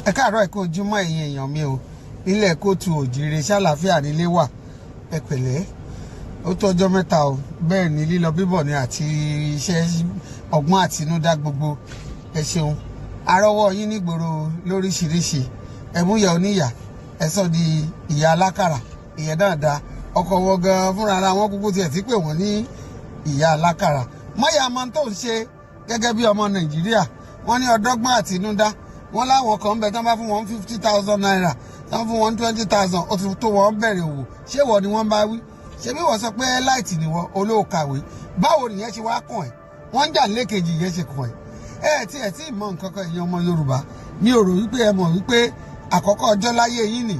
ẹ káàárọ̀ ẹ kú ojúmọ́ ẹ̀yin èèyàn mi o nílẹ̀ kóòtù òjìrè ṣàlàáfíà nílé wà ẹ pẹ̀lẹ́ ó tọ́jọ́ mẹ́ta o bẹ́ẹ̀ ni lílọ bíbọ̀ ni àti iṣẹ́ ọgbọ́n àtinúdá gbogbo ẹ ṣeun arọ́wọ́ yín nígboro lóríṣiríṣi ẹ̀múyà oníyà ẹ sọ di ìyá alákàrà ìyẹn dáadáa ọkọ̀ wọn gan fúnra ara wọn kúkú tiẹ̀ ti pè wọ́n ní ìyá alákàrà mọ́yà máa tó ń ṣe gẹ́gẹ́ bí ọmọ Nàìjíríà wọ́n ní ọdọ́gbọ́n àtinúdá wọ́n láwọn kan ń bẹ tán bá fún wọn 50,000 naira tán fún wọn 20,000 ó ti tó wọn bẹ̀rẹ̀ òwò ṣé wọ́n ni wọ́n bá wí ṣé bí wọ́n sọ pé láìtì ni wọ́n olóòkàwé báwo nìyẹn ṣe wá kàn ẹ́ wọ́n ń jà lékejì yẹn ṣe kàn ẹ́ tí ì mọ nǹkan kan ìyẹn ọmọ Yorùbá mi ò rò wípé ẹ mọ̀ wípé àkọ́kọ́ ọjọ́ láyé yín nì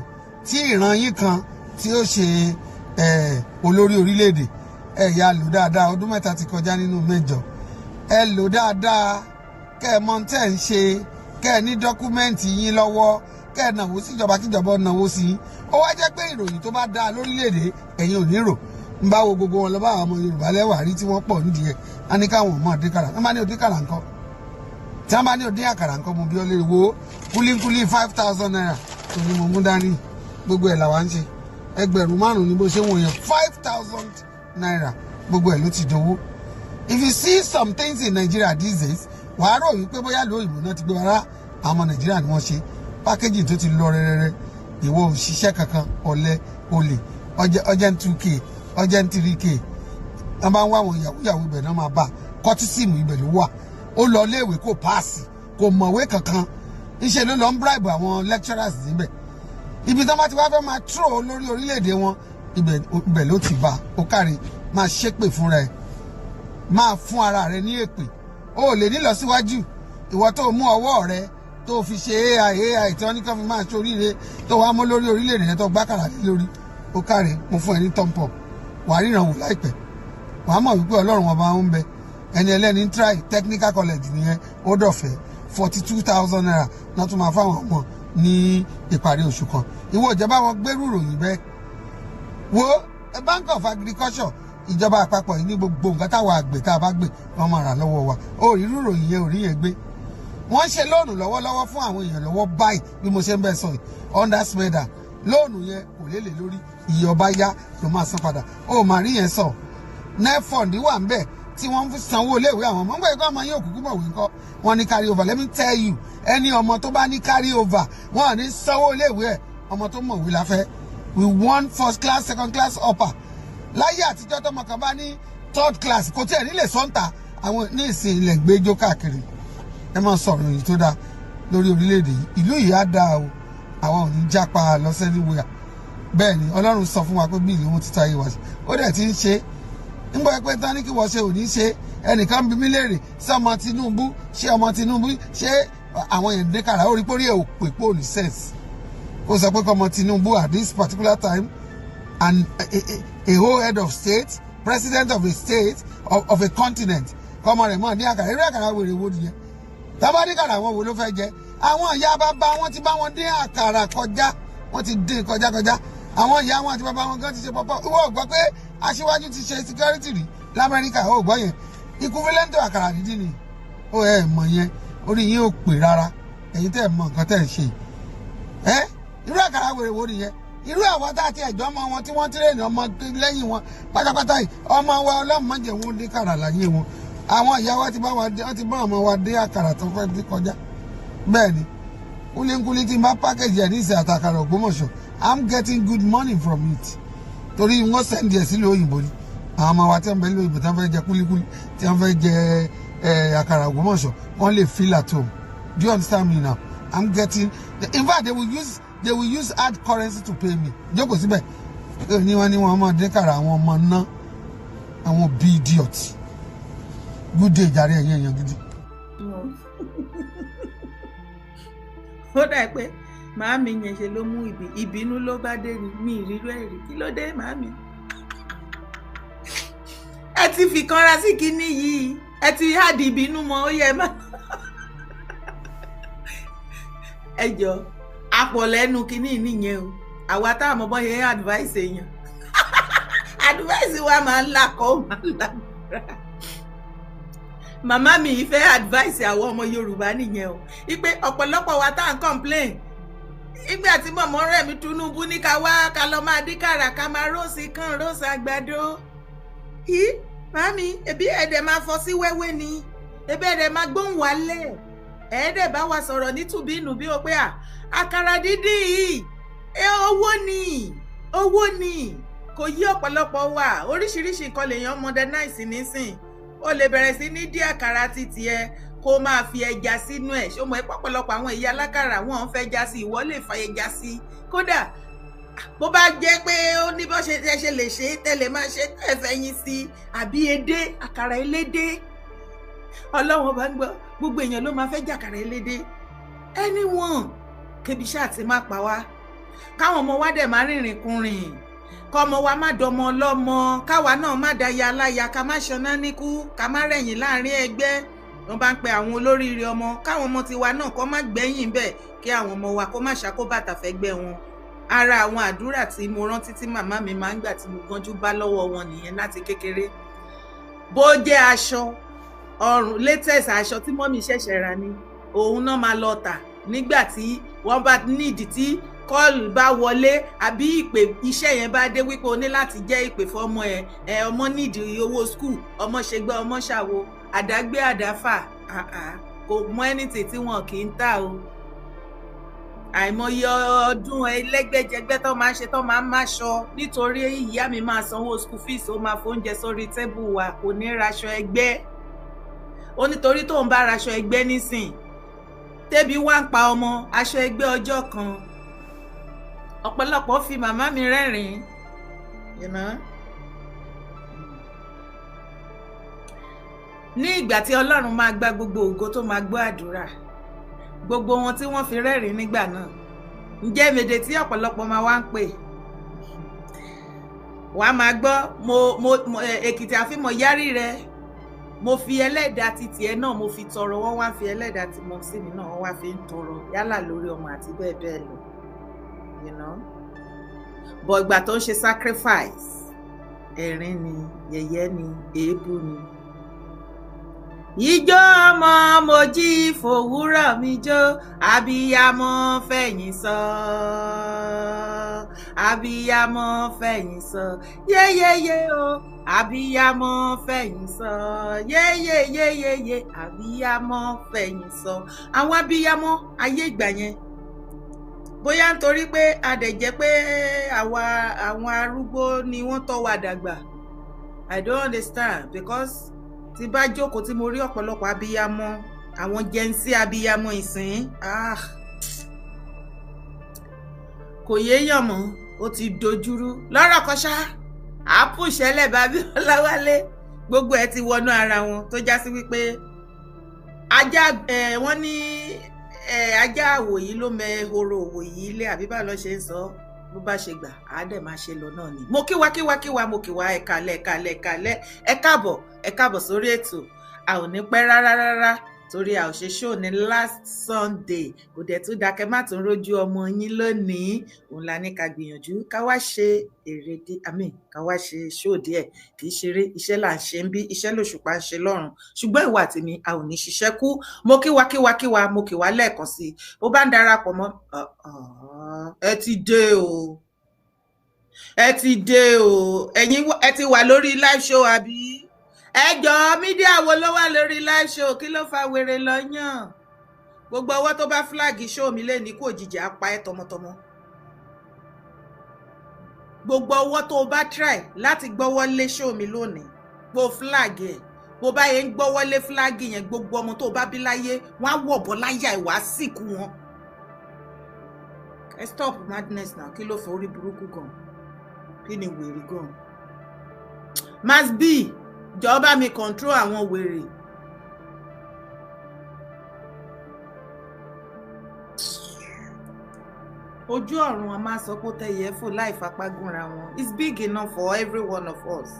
tí ìran yín kan tí ó ṣe olórí orílẹ̀-èdè ẹ yà lò dáadáa ọdún mẹ́ta ti kọjá nínú mẹ́jọ ẹ lò dáadáa kẹ́ ẹ mọ̀ tẹ́ ń ṣe kẹ́ ẹ ní dọ́kúmẹ́ǹtì yín lọ́wọ́ kẹ́ ẹ nàwó síjọba kíjọba nàwó sí yín ó wá jẹ́ pé ìròyìn tó bá dáa lórílẹ̀‐èdè ẹ̀yin ò ní rò ń bá wo gbogbo wọn lọ bá àwọn ọmọ Yorùbá lẹ́wà rí tí wọ́n pọ̀ nídìí ẹ̀ á ní káwọn ọmọ òdìkàrà tí wọ́n bá ní òdìkàrà ńkọ́ tí wọ́n bá ní òdìkàrà ńkọ́ mo bí ọ lè wo kúlíkúlí 5,000 naira tó ní mo mú dání gbogbo ẹ̀ làwa ń ṣe ẹgbẹ̀rún márùn-ún ní bó ṣe wọ̀n yẹn 5,000 naira gbogbo ẹ̀ ló ti dowó. If you see some things in Nigeria these days wàá rò wípé bóyá lóyìnbó náà ti gbé wàrà àwọn ọmọ Nàìjíríà ni wọ́n ṣe pákéjì tó ti lọ rẹ́rẹ́rẹ́ ìwọ òṣìṣẹ́ kankan ọ̀lẹ olè ọjẹ́ 2k ọjẹ́ 3k wọ́n bá ń wá àwọn ìyàwó ibẹ̀ náà máa bá kọ́tísìmù ibẹ̀ ló wà ó lọ léèwé kò páàsì kò mọ̀wé kankan iṣẹ́ ló lọ ń bribe àwọn lecturers níbẹ̀ ibi tí wọ́n bá ti wá fẹ́ máa tró lórí orílẹ̀-èdè wọn ibẹ̀ ló ti bá ó kárí máa ṣépè fúnra ẹ̀ máa fún ara rẹ̀ ní èpè o lè nílọ síwájú ìwọ tó mú ọwọ́ rẹ tó fi ṣe AI tí wọ́n ní kán fi máa ṣoríire tó wá mú lórí orílẹ̀-èdè yẹn tó gbákàrà lé lórí ó káre mo fún ẹ ní tọ́ǹpọ̀ wà á ríran wò láìpẹ́ wà á mọ̀ wípé Ọlọ́run ọba ń bẹ ẹni ẹlẹ́ni ń try technical college nìyẹn ó dọ̀fẹ́ 42,000 naira náà tún máa fáwọn ọmọ ní ìparí oṣù kan ìwọ ìjọba wọn gbérù ròyìn bẹ́ẹ̀ wo Bank of Agriculture ìjọba àpapọ̀ yìí ní gbogbo nǹkan táwọn àgbẹ̀ tá a bá gbé wọn máa rà lọ́wọ́ wa ó rí rúròyìn yẹn ò rí yẹn gbé wọ́n ṣe lóònù lọ́wọ́lọ́wọ́ fún àwọn èèyàn lọ́wọ́ báyìí bí mo ṣe ń bẹ́ sọ yìí under smeda lóònù yẹn kò lélẹ̀ lórí iye ọba yá ló máa san padà ó máa rí yẹn sọ nefond wà ń bẹ̀ tí wọ́n ń sanwó iléèwé àwọn ọmọ nígbà yìí kọ́ ọmọ yín òkùnkùn mọ̀wé ńkọ́ wọ́n ní carry over let me tell you ẹni ọmọ tó bá ní carry over wọ́n ní sanwó iléèwé ẹ̀ ọmọ tó mọ̀wé la fẹ́ we want first class second class upper láyé àtijọ́ tọmọ kan bá ní third class kò tí ẹ̀ nílé sọ́ńtà àwọn ní ìsìn ilẹ̀ gbẹ́jọ́ káàkiri ẹ máa sọ̀rọ̀ èyí tó dáa lórí orílẹ̀-èdè yìí ìlú yìí á dáa o àwọn ò ní jápa lọ́sẹ̀níwìyà bẹ́ẹ̀ ni Ọlọ́run sọ fún wa pé bí ìlú wọn ti táyé wa ṣe ó dẹ̀ ti ń ṣe nígbà pé tán ní kí wọ́n ṣe ò ní ṣe ẹnìkan bí mí léèrè sí ọmọ Tinubu ṣé àwọn èèyàn dé kàrà ó rí pórí ẹ̀ ò pè pò ní sense ó sọ pé kọ́mọ Tinubu at this particular time and a whole head of state president of a state of a continent kọ́mọ rẹ̀ mọ̀ ní àkàrà eré àkàrà wèrè wo nìyẹn tábà ní kàrà àwọn wo ló fẹ́ jẹ àwọn ìyá bàbá wọn ti bá wọn dín àkàrà kọjá wọn ti dín kọjá àwọn ìyá wọn àti bàbá wọn gan ti ṣe pọpọ ìwọ gbọ́ pé aṣíwájú ti ṣe security rí lamẹ́ríkà ó gbọ́ yẹn equivalent àkàrà dídí ni ó ẹ mọ̀ yẹn orí yín ò pè rárá ẹ̀yin tẹ́ ẹ mọ̀ nǹkan tẹ́ ẹ ṣe irú àkàrà wèrè wo nìyẹn irú àwọn tá àti ẹ̀jọ́ ọmọ wọn tí wọ́n tírèèni ọmọ lẹ́yìn wọn pátápátá yìí ọmọ wa ọlọ́mọdé wọn dín kàrà láyé wọn àwọn ìyá wa ti bá ọmọ wa dín àkàrà tó fẹ́ dín kọjá bẹ́ẹ̀ ni kúlíkúlí tí n bá pákéjì ẹ̀ ní ìsẹ̀ àtàkàrà Ògbómọ̀ṣọ́ I'm getting good money from it torí wọ́n sẹ́ndì ẹ̀ sílùú òyìnbó ni àwọn ọmọ wa tí wọ́n bẹ lóyìnbó tí wọ́n fẹ́ jẹ kúlíkúlí tí wọ́n fẹ́ jẹ àkàrà Ògbómọ̀ṣọ́ wọ́n lè feel at home do you understand me now I'm getting in fact they will use hard currency to pay me jókòó síbẹ̀ ní wọn máa dín kàrà àwọn ọmọ náà àwọn bí idiot good day jàre ẹ̀yin èèyàn gidi. ó dà pé màámi yẹn ṣe ló mú ìbínú ló bá dé ni mi ìrírú ẹ̀rí kí ló dé màámi. ẹ ti fi kanra sí kinní yìí ẹ ti hádìí ìbínú mọ́ ó yẹ má. ẹ jọ apọ̀lẹ́nu kinní nìyẹn o àwa tá a mọ̀ bọ́ yẹn advice èèyàn advice wa máa ń lakọ̀ ó máa ń lágbára. màmá mi fẹ́ advice àwọn ọmọ Yorùbá nìyẹn o ipe ọ̀pọ̀lọpọ̀ wa tá à ń complain ìgbà tí mọ̀mọ́ rẹ̀ mi Tinubu ní ká wá ká lọ máa dín kàrà ká máa róòsì kan róòsì àgbàdo màmí ẹbí ẹ̀dẹ̀ máa fọ́ sí wẹ́wẹ́ ni ẹbí ẹ̀dẹ̀ máa gbóhùn wálẹ̀ ẹ̀ẹ́dẹ̀ bá wa sọ̀rọ̀ nítùbí inú bí o pé àkàrà dídín yìí owó ni kò yí ọ̀pọ̀lọpọ̀ wa oríṣiríṣi nǹkan lèèyàn modernize nísìn o lè bẹ̀rẹ̀ sí ní dín àkàrà títí ẹ kó máa fi ẹja sínú ẹ̀ ṣó mọ̀ ẹ́ pọ̀pọ̀lọpọ̀ àwọn ìyá alákàrà wọn fẹ́ já sí ìwọ lè fa ẹja sí kódà bó bá jẹ́ pé ó ní bó ṣe lè ṣe tẹ́lẹ̀ máa ṣe ẹ̀fẹ̀yìn sí àbí edé àkàrà elédé Ọlọ́run bá ń gbọ́ gbogbo èèyàn ló máa fẹ́ jàkàrà elédé anyone kébi ṣáà ti má pa wá káwọn ọmọ wa dẹ̀ má rìnrìn kùnrìn kọ́ ọmọ wa má dọmọ ọlọ́mọ káwa náà má daya aláya ká má ṣọná níkú ká má rẹ̀yìn láàrin ẹgbẹ́ wọ́n bá ń pe àwọn olóríire ọmọ káwọn ọmọ tiwa náà kó má gbẹ̀yìn bẹ́ẹ̀ kí àwọn ọmọ wa kó má ṣàkóbàtà fẹ́gbẹ́ wọn ara àwọn àdúrà tí mo rántí tí màmá mi máa ń gbà tí mo gbọ́njú bá lọ́wọ́ wọn nìyẹn láti kékeré bó jẹ́ aṣọ ọrùn latest aṣọ tí mọ́mí ṣẹ̀ṣẹ̀ rà ni òun náà máa lọ tà nígbà tí wọ́n bá nídìí tí kọ́ọ̀lù bá wọlé àbí ìpè iṣẹ́ yẹn bá dé wípé o ní láti jẹ́ ìpè fọ́mọ ẹ̀ ọmọ nídìí owó skul ọmọ ṣègbè ọmọ ṣàwo àdágbé àdáfà kò mọ anything tí wọn kì í tà o àìmọye ọdún ẹlẹ́gbẹ́jẹgbẹ́ tó máa ń ṣe tó máa ń máṣọ nítorí ìyá mi máa sanwó school fees ó máa fóúnjẹ sórí tébù wa kò ní raṣọ ẹgbẹ́ ó nítorí tó ń bá raṣọ ẹgbẹ́ nísìn tẹ́bi wá ń pa ọmọ aṣọ ẹgbẹ́ ọjọ́ kan ọ̀pọ̀lọpọ̀ fi màmá mi rẹ́rìn-ín ní ìgbà tí Ọlọ́run máa gba gbogbo ògo tó máa gbọ́ àdúrà gbogbo wọn tí wọ́n fi rẹ́rìn nígbà náà ǹjẹ́ mèdè tí ọ̀pọ̀lọpọ̀ máa wá ń pè wà á máa gbọ́ mo Èkìtì àfimọ̀ yárí rẹ mo fi ẹlẹ́dàá títì ẹ náà mo fi tọrọ wọ́n wá fi ẹlẹ́dàá tí mo sí mi náà wọ́n wá fi ń tọrọ yálà lórí ọmọ àti bẹ́ẹ̀ bẹ́ẹ̀ lọ bọ̀ ìgbà tó ń ṣe sacrifice ẹ̀rín ni yẹ̀yẹ́ ni èébú ni ìjọ ọmọ mo jí fòwúrọ̀ mi jó abiyamọ fẹ̀yìn sọ abiyamọ fẹ̀yìn sọ yeyeye o abiyamọ fẹ̀yìn sọ yeyeyeyeye abiyamọ fẹ̀yìn sọ àwọn abiyamọ ayé ìgbà yẹn bóyá nítorí pé a dẹ̀ jẹ́ pé àwọn arúgbó ni wọ́n tọ́ wa dàgbà I don't understand because tí bá jókòó tí mo rí ọ̀pọ̀lọpọ̀ abiyamọ àwọn jẹ́nsí abiyamọ ìsìn kò yéèyàn mọ́ ó ti dojúrú lọ́rọ̀ kọ́ṣá àápù ìṣẹ̀lẹ̀ bàbí Ọláwálé gbogbo ẹ̀ ti wọnú ara wọn tó já sí wípé ajá wọ́n ní ajá àwòyí ló mẹ ehoro òwòyí ilé àbí bá lọ ṣe ń sọ bó bá ṣe gbà á dẹ̀ máa ṣe lọ náà ni mo kíwa mo kíwa ẹ̀kálẹ̀ ẹ káàbọ̀ sórí ètò a ò ní pẹ́ rárá torí a ò ṣe show ní last Sunday kò dẹ̀ tún dákẹ́ má tún rójú ọmọ yín lónìí òun la ní ká gbìyànjú ká wá ṣe ká wá ṣe show díẹ̀ kì í ṣeré iṣẹ́ là ń ṣe ń bí iṣẹ́ lòṣùpá ń ṣe lọ́run ṣùgbọ́n ìwà tèmi a ò ní ṣiṣẹ́ kú mo kíwa mo kíwa lẹ́ẹ̀kan sí i bó bá ń darapọ̀ mọ́ ẹ ti dé o ẹ̀yin ẹ ti wà lórí live show àbí ẹjọ́ mídíà wo ló wà lórí live show kí ló fa wèrè lọ́yàn gbogbo ọwọ́ tó bá flag show mi lé ní kò òjijì á pa ẹ́ tọmọtọmọ gbogbo ọwọ́ tó bá try láti gbọ́wọ́ lé show mi lónìí gbó flag ẹ̀ bó bá yẹn ń gbọ́wọ́ lé flag yẹn gbogbo ọmọ tó bá bí láyé wọ́n á wọ̀bọ̀ láyà ìwà síkú wọn ẹ stop madness now kí ló fẹ́ orí burúkú gan kí ni wèrè gan must be jọba mi control àwọn wèrè ojú ọ̀run a máa sọ pé tẹ̀yẹ fò láì fapá gúnra wọn it's big enough for every one of us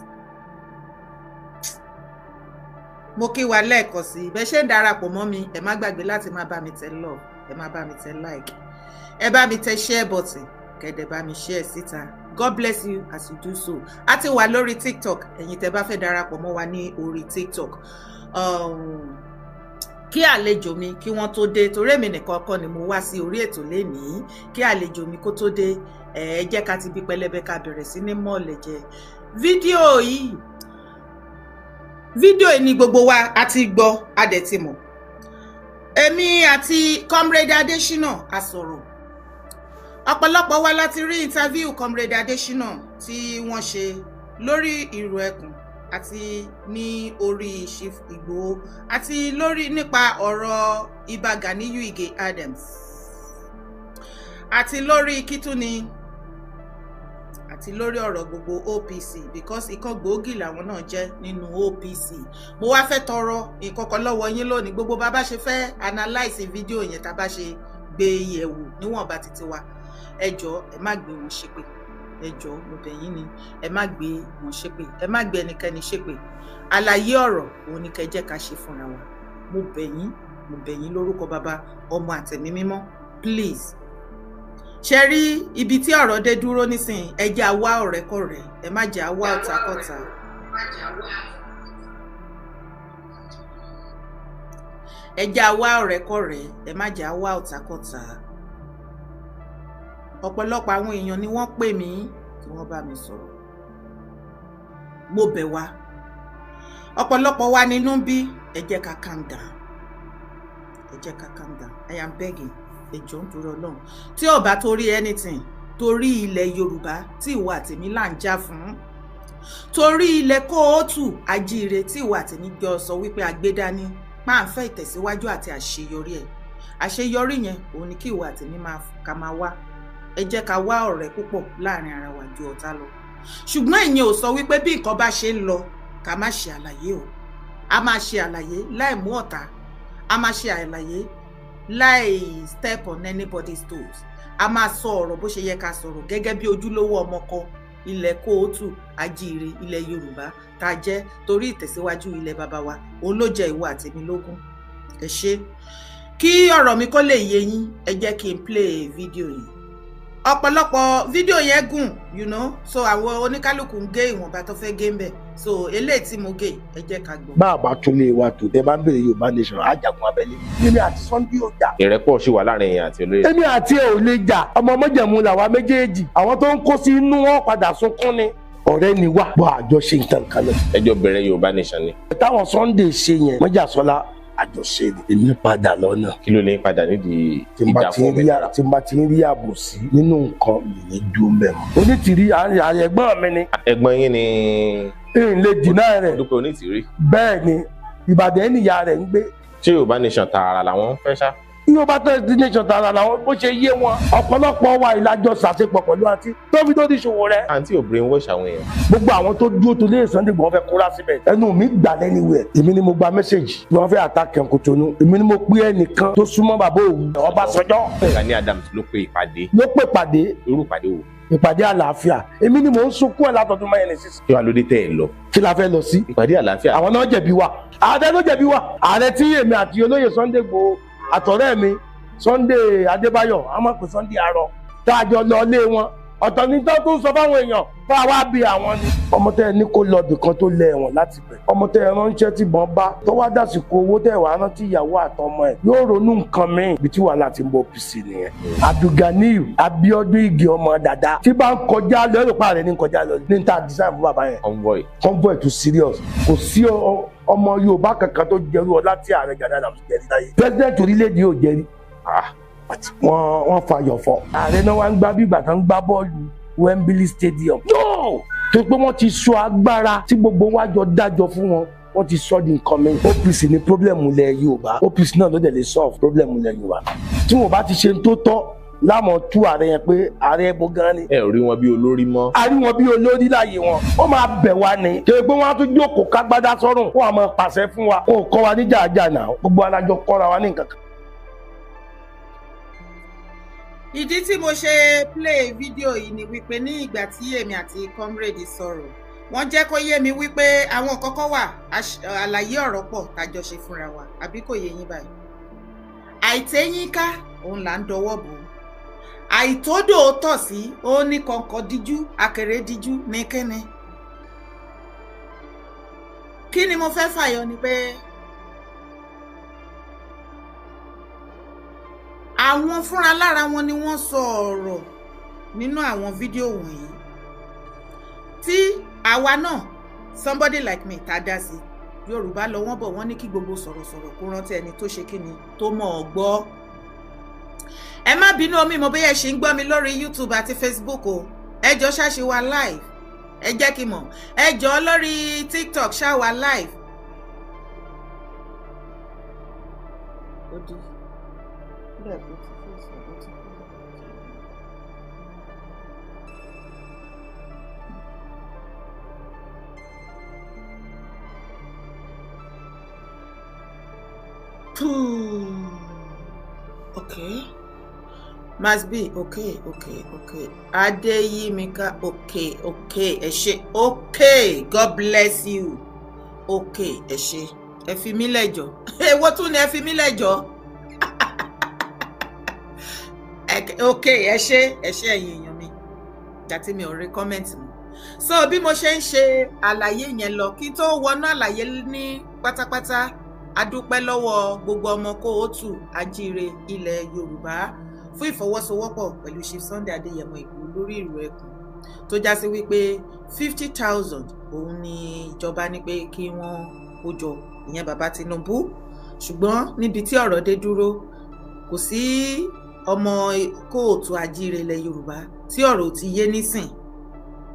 mo kí wa lẹ́ẹ̀kan sí bẹ́ẹ̀ ṣe ń darapọ̀ mọ́ mi ẹ má gbàgbé láti máa bá mi tẹ love ẹ má bá mi tẹ like ẹ bá mi tẹ share button kẹ̀dẹ̀ bá mi share síta God bless you as you do so. A ti wà lórí TikTok, ẹ̀yin tẹ́ bá fẹ́ darapọ̀ mọ́ wa ní orí TikTok. Kí àlejò mi kí wọ́n tó dé, torí èmi nìkan kọ́ ni mo wá sí orí ètò lénìí. Kí àlejò mi kó tó dé, ẹ jẹ́ ká ti bí pẹlẹbẹ ká bẹ̀rẹ̀ sí ní mọ̀ọ́lẹ̀jẹ̀. Fídíò yìí ni gbogbo wa a ti gbọ́, a dẹ̀ ti mọ̀. Èmi àti Comrade Adesina a sọ̀rọ̀. Ọ̀pọ̀lọpọ̀ wa láti rí interview Comrade Adesina tí wọ́n ṣe lórí Ìrù Ẹkùn àti ní orí Chief Igboho àti lórí nípa ọ̀rọ̀ Ìbà Ganiyu Ige Adams àti lórí kítúni àti lórí ọ̀rọ̀ gbogbo OPC because ìkan gbòógì làwọn náà jẹ́ nínú OPC. Mo wá fẹ́ tọrọ ìkọ̀kọ̀ lọ́wọ́ yín lónìí, gbogbo bá bá ṣe fẹ́ analyze fídíò yẹn tá bá ṣe gbé yẹ̀wò níwọ̀nba títí wa. Ẹ jọ̀ọ́ ẹ má gbé wọn ṣépè, ẹ jọ̀ọ́ mo bẹ̀ yín ni ẹ má gbé wọn ṣépè, ẹ má gbé ẹnikẹ́ni ṣépè. Àlàyé ọ̀rọ̀ òun ni kẹ́ jẹ́ ká ṣe fúnra wa. Mo bẹ̀ yín lórúkọ Baba, Ọmọ àtẹ̀mí mímọ́, please. Ṣé rí ibi tí ọ̀rọ̀ dé dúró nísìn, ẹ jẹ́ á wá ọ̀rẹ́kọ̀rẹ́, ẹ má jẹ́ á wá ọ̀tàkọ̀tà. Ẹ jẹ́ á wá ọ̀rẹ́kọ̀rẹ́, ẹ má jẹ́ á wá ọ̀tàkọ̀tà. Ọ̀pọ̀lọpọ̀ àwọn èèyàn ni wọ́n pè mí tí wọ́n bá mi sọ̀rọ̀. Mo bẹ̀ wá. Ọ̀pọ̀lọpọ̀ wa nínú bí, ẹ jẹ́ ká calm down. Ẹ jẹ́ ká calm down. I am begging. Ẹ jọ̀ọ́ nítorí Ọlọ́run. Tí ó bá torí anything, torí ilẹ̀ Yorùbá tí ìwọ àtèmi là ń jà fún. Torí ilẹ̀ Kóòtù Àjíire tí ìwọ àtèmi jọ sọ wípé agbédání máa ń fẹ́ ìtẹ̀síwájú àti àṣeyọrí ẹ̀. Àṣeyọrí yẹn òun ni kí ìwọ àtèmi ká máa wá. Ẹ jẹ́ ká wá ọ̀rẹ́ púpọ̀ láàrin ara wa ju ọ̀tá lọ. Ṣùgbọ́n ìyẹn ò sọ wípé bí nǹkan bá ṣe ń lọ ká má ṣe àlàyé o. A máa ṣe àlàyé láì mú ọ̀tá. A máa ṣe àlàyé láì step on anybody's toes. A máa sọ ọ̀rọ̀ bó ṣe yẹ ká sọ̀rọ̀ gẹ́gẹ́ bí ojúlówó ọmọkọ ilẹ̀ Kóòtù Àjíire ilẹ̀ Yorùbá tá jẹ́ torí ìtẹ̀síwájú ilẹ̀ baba wa. Òun ló jẹ́ ìwọ àtèmi lógún. Ẹ ṣé. Kí ọ̀rọ̀ mi kó lè yé yín, ẹ jẹ́ kí n play fídíò yìí. Ọ̀pọ̀lọpọ̀ fídíò yẹn gùn, you know, so àwọn oníkálùkù ń gé ìwọ̀nba tó fẹ́ gé ń bẹ̀. So eléyìí tí mo gé, ẹ jẹ́ ká gbọ́. Bá a bá tún lè wa tó tẹ bá ń bèrè Yorùbá Nation ajagun abẹ́lé. Èmi àti Sunday ò jà. Ìrẹ́pọ̀ ṣì wà láàrin èèyàn àti olóyè. Èmi àti ẹ̀ ò lè jà. Ọmọ mọ́jẹ̀mú làwa méjèèjì. Àwọn tó ń kó sí inú wọn padà sunkún ni. Ọ̀rẹ́ ni wá. Bọ́ àjọṣe nǹkan kan lọ. Ẹjọ́ bẹ̀rẹ̀ Yorùbá Nation ni. Táwọn Sunday ṣe yẹn, Mọ́jàsọ́lá àjọṣe ni. Èmi padà lọ́nà. Kí ló lè padà nídìí ìdàpọ̀ mẹ́ta? Tí n bá ti ń rí àbòsí nínú nǹkan mi ní dúró mẹ́ mọ́. Onítìrí àyẹ̀gbọ́n mi ni. Ẹ̀gbọ́n yín ni. N lè dìnnà rẹ̀. Olùkọ́ Onítìrí. Bẹ́ẹ̀ ni Ìbàdàn ènìyàn rẹ̀ ń gbé. Ṣé Yorùbá Nation tààrà làwọn ń fẹ́ ṣá? Yorùbá Nation tààrà làwọn bó ṣe yé wọn. Ọ̀pọ̀lọpọ̀ wa ìlàjọ ṣàṣepọ̀ pẹ̀lú àǹtí tóbi tó di ṣòwò rẹ̀. Àǹtí ò brainwash àwọn èèyàn. Gbogbo àwọn tó dúró tó lé Sunday Igboho fẹ́ kóra síbẹ̀. Ẹnu mi gbà lẹ́niwẹ̀. Èmi ni mo gba mẹ́sẹ̀gì. Wọ́n fẹ́ àtàkẹ́ Kòtónú. Èmi ni mo pé ẹnìkan tó súnmọ́ bàbá òun. Ọbásanjọ́. Gani Adams ló pe ìpàdé. Ló pè pàdé. Irú ìpàdé wo? Ìpàdé àlàáfíà. Èmi ni mò ń sunkún ẹ̀ látọdún mẹ́rin sísè. Kí wàá lóde tẹ́ ẹ lọ? Kí la fẹ́ lọ sí? Ìpàdé àlàáfíà. Àwọn náà jẹ̀bi wa. Ààrẹ ló jẹ̀bi wa. Ààrẹ tí èmi àti olóyè Sunday Igboho àtọ̀rẹ́ mi Sunday Adébáyọ̀ a máa pè Sunday Arọ tá a jọ lọ lé wọn. Ọ̀tọ̀ ní tó tún sọ fáwọn èèyàn fún àwa bí àwọn ni. Ọmọ tẹ́ ẹ ní kó lọ bìkan tó lẹ ẹ̀wọ̀n láti bẹ̀. Ọmọ tẹ́ ẹ ránṣẹ́ tí bọ́n bá tó wá dàsìkò owó tẹ́ ẹ wá rántí ìyàwó àtọmọ ẹ̀ yóò ronú nǹkan míì ibi tí wàhálà ti ń bọ OPC nìyẹn. Abdulganiyu Abiodun Ige ọmọ dada tí bá ń kọjá lọ èrò pààrẹ ní kọjá lọ ní ta design fún bàbá yẹn. Convoy too serious. Kò sí ọmọ Yorùbá kankan tó jẹrú ọlá tí ààrẹ Gani Adams jẹrí láyé. President orílẹ̀-èdè yóò jẹrí. Wọ́n fayọ̀ fọ́. Ààrẹ náà wá ń gbá bí ìgbà kan ń gbá bọ́ọ̀lù Wembley Stadium. No! Tó pé wọ́n ti sọ agbára tí gbogbo wa jọ dájọ́ fún wọn. Wọ́n ti sọ di nǹkan mi. OPC ni pírọ́blẹ̀mù ilẹ̀ Yorùbá. OPC náà ló dẹ̀ lè solve pírọ́blẹ̀mù ilẹ̀ Yorùbá. Tí wọ́n bá ti ṣe tó tọ́ láàmú tú ààrẹ yẹn pé ààrẹ ẹbọ gan ni. Ẹ ò rí wọn bí olórí mọ́. A rí wọn bí olórí láàyè wọn. Ó máa bẹ̀ wá ni. Kèrè pé wọ́n á tún jókòó kágbádá sọ́rùn. Wọ́n á máa pàṣẹ fún wa. Ó kọ́ wa níjà àjà náà. Gbogbo alájọ kọ́ra wa ní nǹkan kan. Ìdí tí mo ṣe play fídíò yìí ni wípé ní ìgbà tí èmi àti Comrade sọ̀rọ̀ wọ́n jẹ́ kó yé mi wípé àwọn kọ́kọ́ wà àlàyé ọ̀rọ̀ pọ̀ tájọ ṣe fúnra wa àbí kò yé yín báyìí. Àìtẹ́yìn ká òun là ń dọwọ́ bò àìtódò tọ̀ sí ó ní kọ̀ǹkọ̀ díjú akèrè díjú ní kíni. Kí ni mo fẹ́ fàyọ ni pé àwọn fúnra lára wọn ni wọ́n sọ ọ̀rọ̀ nínú àwọn fídíò wọ̀nyí tí àwa náà somebody like me tá dá sí. Yorùbá lọ wọ́n bọ̀ wọ́n ní kí gbogbo sọ̀rọ̀sọ̀rọ̀ kó rántí ẹni tó ṣe kíni tó mọ̀ ọ́ gbọ́. Ẹ má bínú omi mo bóyá ṣe ń gbọ́ mi lórí YouTube àti Facebook o. Ẹ jọ̀ọ́ ṣáṣe wa live. Ẹ jẹ́ kí mọ̀. Ẹ jọ̀ọ́ lórí TikTok ṣá wa live. Okay. Must be okay. Adeyimika, okay. Ẹ ṣé. Okay, God bless you. Okay, ẹ ṣé. Ẹ fi mí lẹ́jọ́. Èwo tún ni ẹ fi mí lẹ́jọ́? Okay, ẹ ṣé ẹ̀yin èèyàn mi. Gàtí mi ò rí comment mi. So bí mo ṣe ń ṣe àlàyé yẹn lọ kí tó wọnú àlàyé ní pátápátá, a dúpẹ́ lọ́wọ́ gbogbo ọmọ kóòtù ajíire ilẹ̀ Yorùbá fún ìfọwọ́sowọ́pọ̀ pẹ̀lú Chief Sunday Adéyẹmọ Ìgbòho lórí ìrù ẹkùn tó já sí wípé 50,000 òun ni ìjọba ní pé kí wọ́n kó jọ ìyẹn bàbá Tinubu. Ṣùgbọ́n níbi tí ọ̀rọ̀ dé dúró kò sí ọmọ kóòtù ajíire ilẹ̀ Yorùbá tí ọ̀rọ̀ ti yé nísìn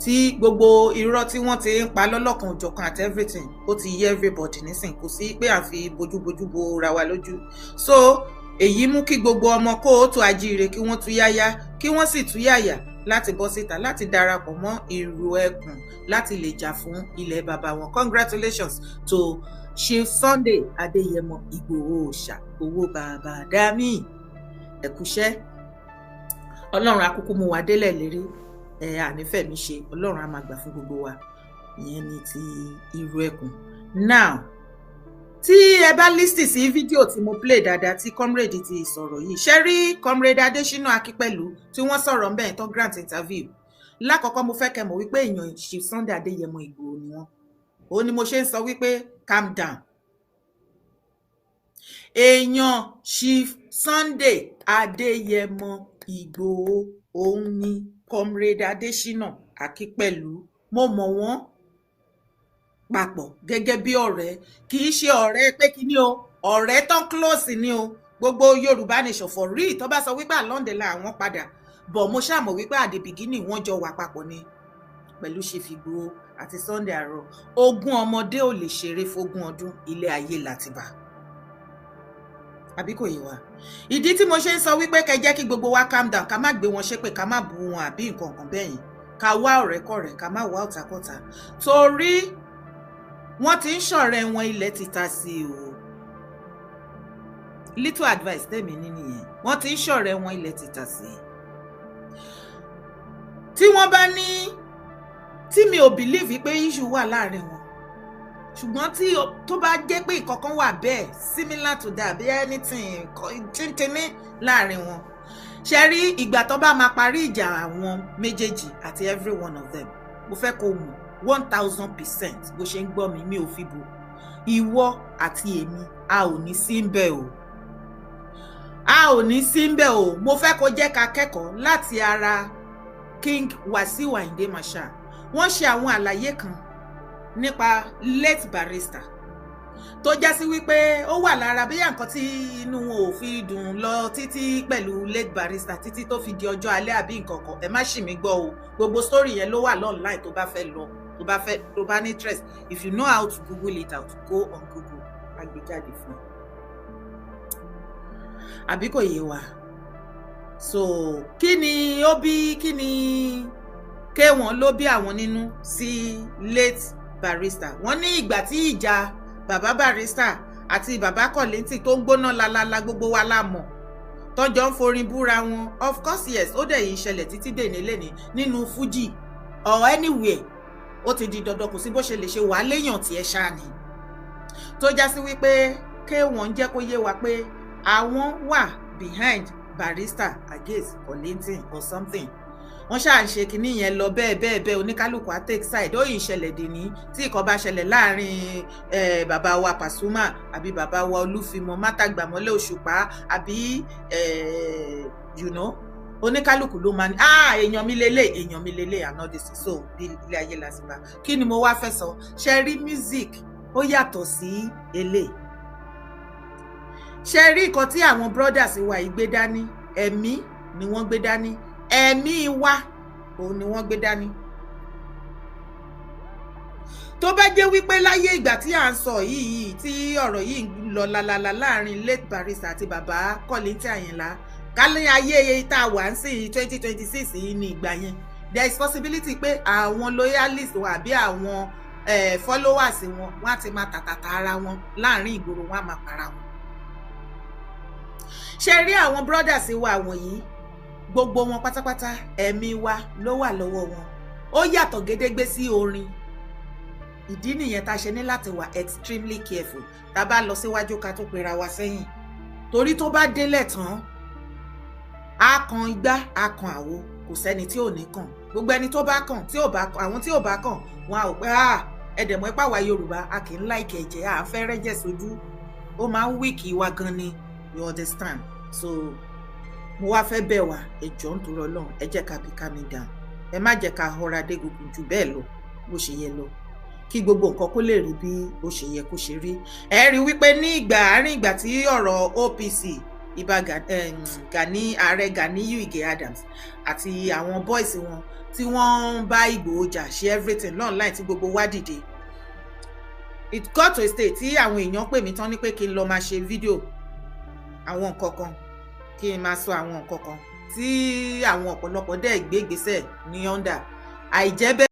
tí gbogbo irọ́ tí wọ́n ti ń pa lọ́lọ́kan òjọ̀kan àti everything ó ti yé everybody nísìn kò sí pé à ń fi bójúbójú bo ra wa lójú. So èyí mú kí gbogbo ọmọ kóòtù ajíire kí wọ́n tú yáyá kí wọ́n sì tú yàyà láti bọ́ síta láti darapọ̀ mọ́ ìrù ẹkùn láti lè jà fún ilẹ̀ bàbá wọn. Congratulations to Chief Sunday Adéyẹmọ Ìgbòho Òòṣà owó bàbá dami. Ẹ kúṣẹ́. Ọlọ́run akúkú mú wa délẹ̀ lérí. Ànífẹ́ mi ṣe Ọlọ́run á máa gbà fún gbogbo wa. Ìyẹn ni ti ìrù ẹkùn. Now tí ẹ bá lísì sí fídíò tí mo play dáadáa tí comrade ti sọ̀rọ̀ yìí ṣe rí comrade Adésínà Akípẹ̀lú tí wọ́n sọ̀rọ̀ ńbẹ̀ tó grant interview. Lákọ̀ọ́kọ́ mo fẹ́ kẹ́ mọ̀ wípé èèyàn Chief Sunday Adéyẹmọ Ìgbòho ni wọ́n. Ó ní mo ṣe ń sọ wípé calm down. Èèyàn Chief Sunday Adéyẹmọ Ìgbòho òun ni comrade Adésínà Akípẹ̀lú. Mo mọ̀ wọ́n papọ̀ gẹ́gẹ́ bí ọ̀rẹ́ kì í ṣe ọ̀rẹ́ pé kí ni o ọ̀rẹ́ tán close ni o gbogbo Yorùbá nation for real tó bá sọ wípé àlọ́ndẹ̀lá àwọn padà bọ̀ mo ṣàmọ̀ wípé at the beginning wọ́n jọ wà papọ̀ ni pẹ̀lú Chief Ìgbòho àti Sunday Àrọ. Ogún ọmọdé ò lè ṣeré fógún ọdún ilé ayé láti bá àbí kò yé wa. Ìdí tí mo ṣe ń sọ wípé kẹ́ jẹ́ kí gbogbo wa calm down ká má gbé wọn ṣépè ká má bú wọn àbí nǹkan kan bẹ́yìn ká wá ọ̀rẹ́kọ̀rẹ́ ká má wá ọ̀tàkọ̀tà torí wọ́n ti ń ṣọ̀rẹ́ wọn ilẹ̀ ti ta sí o. Little advice tèmi ní nìyẹn. Wọ́n ti ń ṣọ̀rẹ́ wọn ilẹ̀ ti ta sí. Tí wọ́n bá ní tí mi ò believe pé issue wà láàrin wọn. Ṣùgbọ́n tí tó bá jẹ́ pé ìkọ̀kan wà bẹ́ẹ̀ similar to that bí anything tíntínní láàrin wọn. Ṣé rí ìgbà tó bá máa parí ìjà àwọn méjèèjì àti every one of them. Mo fẹ́ kó mọ̀ 1000% bó ṣe ń gbọ́ mi mi ò fi bò. Ìwọ àti èmi a ò ní sí ń bẹ̀ o. A ò ní sí ń bẹ̀ o. Mo fẹ́ kó jẹ́ ká kẹ́kọ̀ọ́ láti ara King Wasiu Ayinde Marshal. Wọ́n ṣe àwọn àlàyé kan nípa late barrister tó já sí wípé ó wà lára bí nǹkan tí inú wọn ò fi dùn lọ títí pẹ̀lú late barrister títí tó fi di ọjọ́ alẹ́ àbí nǹkan kan. Ẹ má ṣì mí gbọ́ o. Gbogbo story yẹn ló wà online tó bá fẹ́ lọ. Tó bá ní interest, if you know how to Google it out, go on Google. Agbèjáde fún. Àbí kò yé wa. So, kí ni K1 ló bí àwọn nínú sí late barrister. Wọ́n ní ìgbà tí ìjà bàbá barrister àti bàbá Kollington tó ń gbóná lalala gbogbo wa la mọ̀. Tọ́jọ́ ń forin búra wọn. Of course yes, ó dẹ̀ yìí ṣẹlẹ̀ títí dèní lẹ́ni nínú Fuji or anywhere. Ó ti di dandan kò sí bó ṣe lè ṣe wà léèyàn tí ẹ ṣáà ni. Tó já sí wípé K1 jẹ́ kó yé wa pé àwọn wà behind Barrister against Kollington or something. Wọ́n ṣáà ń ṣe kinní yẹn lọ bẹ́ẹ̀ oníkálùkù á take side. Ó yìí ṣẹlẹ̀ dè ní tí ìkan bá ṣẹlẹ̀ láàrin bàbá wa Pasuma àbí bàbá wa Olúfimọ Mátàgbàmọ́lẹ̀ Òṣùpá àbí you know, oníkálùkù ló máa ní èèyàn mi lélẹ̀ another so bí ilé ayé lásìbà. Kí ni mo wá fẹ́ sọ? Ṣe rí music ó yàtọ̀ sí eléyìí. Ṣe rí nǹkan tí àwọn brothers wa yìí gbé dání, ẹ̀mí ni wọ́n gbé dání, ẹ̀mí wa òun ni wọ́n gbé dání. Tó bá jẹ́ wípé láyé ìgbà tí à ń sọ yìí tí ọ̀rọ̀ yìí ń lọ lálálá láàrin late Barrister àti bàbá Kollington Àyìnlá, kálẹ̀ ayé tá a wà ń sí 2026 yìí ní ìgbà yẹn, there is possibility pé àwọn loyalists wa àbí àwọn followers wọn á ti máa tàtàtà ara wọn láàrin ìgboro, wọn á máa para wọn. Ṣe rí àwọn brothers wa wọ̀nyí, gbogbo wọn pátápátá ẹ̀mí wa ló wà lọ́wọ́ wọn. Ó yàtọ̀ gédégbé sí orin. Ìdí nìyẹn tá a ṣe ní láti wà extremely careful tá a bá lọ síwájú ká tó pera wa sẹ́yìn. Torí tó bá délẹ̀ tán, a kan igbá, a kan àwo, kò sẹ́ni tí ò ní kàn. Gbogbo ẹni tó bá kàn, tí ò bá kàn, àwọn tí ò bá kàn, wọn á ò pé ẹ̀dẹ̀mọ́ ipá wa Yorùbá a kì í láìkẹ̀ ẹ̀jẹ̀, à ń fẹ́ rẹ́jẹ̀ sójú. Ó máa ń wíìkì wa gan ni, you understand? So mo wá fẹ́ bẹ̀ wá, ẹ jọ̀ọ́ nítorí Ọlọ́run, ẹ jẹ́ ká bí calm down. Ẹ má jẹ́ ká họra dé gbogbo jù bẹ́ẹ̀ lọ bó ṣe yẹ lọ, kí gbogbo nǹkan kó lè rí bí ó ṣe yẹ kó ṣe rí. Ẹ rí wípé ní àárín ìgbà tí ọ̀rọ̀ OPC Ìbà Gani, ààrẹ Ganiyu Ige Adams àti àwọn boys wọn tí wọ́n ń bá Ìgbòho jà ṣe everything online tí gbogbo wá dìde, it got to a state tí àwọn èèyàn pè mí tán ní pé kí n lọ máa ṣe fídíò àwọn nǹkan kan, kí n máa sọ àwọn nǹkan kan tí àwọn ọ̀pọ̀lọpọ̀ dẹ̀ gbé ìgbésẹ̀ ní under àìjẹ́ bẹ́ẹ̀.